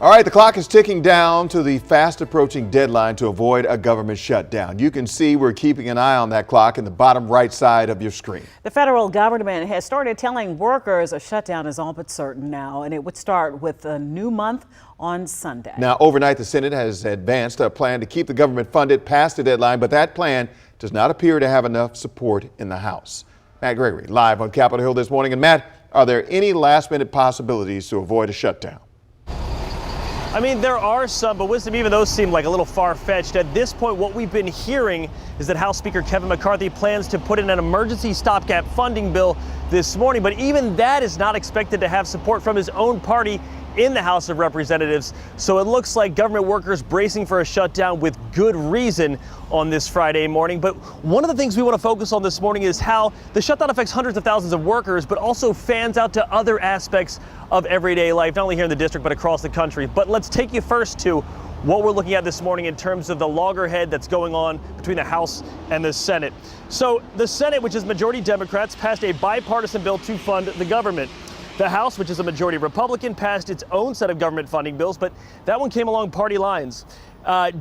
All right, the clock is ticking down to the fast approaching deadline to avoid a government shutdown. You can see we're keeping an eye on that clock in the bottom right side of your screen. The federal government has started telling workers a shutdown is all but certain now, and it would start with a new month on Sunday. Now, overnight, the Senate has advanced a plan to keep the government funded past the deadline, but that plan does not appear to have enough support in the House. Matt Gregory, live on Capitol Hill this morning. And Matt, are there any last-minute possibilities to avoid a shutdown? I mean, there are some, but Wisdom, even those seem like a little far-fetched. At this point, what we've been hearing is that House Speaker Kevin McCarthy plans to put in an emergency stopgap funding bill this morning, but even that is not expected to have support from his own party in the House of Representatives. So it looks like government workers bracing for a shutdown with good reason on this Friday morning. But one of the things we want to focus on this morning is how the shutdown affects hundreds of thousands of workers, but also fans out to other aspects of everyday life, not only here in the district, but across the country. But let's take you first to what we're looking at this morning in terms of the loggerhead that's going on between the House and the Senate. So the Senate, which is majority Democrats, passed a bipartisan bill to fund the government. The House, which is a majority Republican, passed its own set of government funding bills, but that one came along party lines.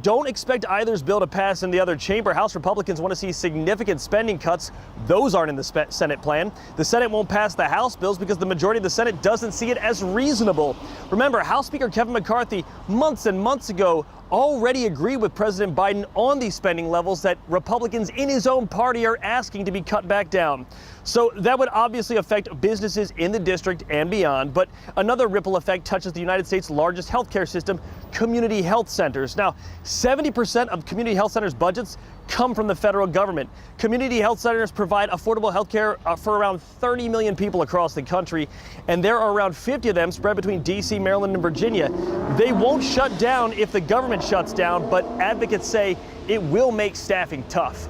Don't expect either's bill to pass in the other chamber. House Republicans want to see significant spending cuts. Those aren't in the Senate plan. The Senate won't pass the House bills because the majority of the Senate doesn't see it as reasonable. Remember, House Speaker Kevin McCarthy months and months ago already agreed with President Biden on these spending levels that Republicans in his own party are asking to be cut back down. So that would obviously affect businesses in the district and beyond. But another ripple effect touches the United States' largest healthcare system, community health centers. Now, 70% of community health centers' budgets come from the federal government. Community health centers provide affordable health care for around 30 million people across the country, and there are around 50 of them spread between D.C., Maryland, and Virginia. They won't shut down if the government shuts down, but advocates say it will make staffing tough.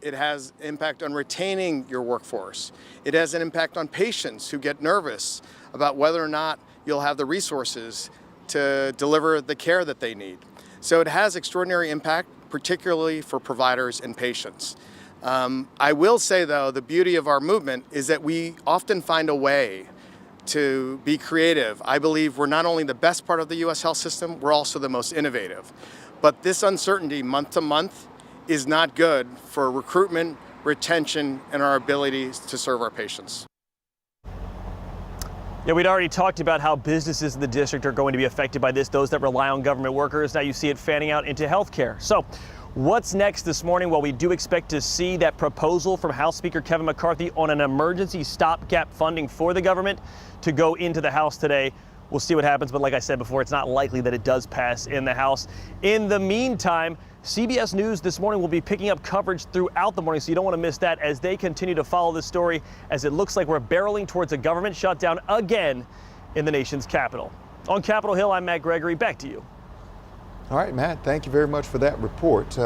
It has impact on retaining your workforce. It has an impact on patients who get nervous about whether or not you'll have the resources to deliver the care that they need. So it has extraordinary impact, particularly for providers and patients. I will say, though, the beauty of our movement is that we often find a way to be creative. I believe we're not only the best part of the U.S. health system, we're also the most innovative. But this uncertainty month to month is not good for recruitment, retention, and our ability to serve our patients. Yeah, we'd already talked about how businesses in the district are going to be affected by this, those that rely on government workers. Now you see it fanning out into healthcare. So what's next this morning? Well, we do expect to see that proposal from House Speaker Kevin McCarthy on an emergency stopgap funding for the government to go into the House today. We'll see what happens, but like I said before, it's not likely that it does pass in the House. In the meantime, CBS News this morning will be picking up coverage throughout the morning, so you don't want to miss that as they continue to follow this story, as it looks like we're barreling towards a government shutdown again in the nation's capital. On Capitol Hill, I'm Matt Gregory. Back to you. All right, Matt, thank you very much for that report.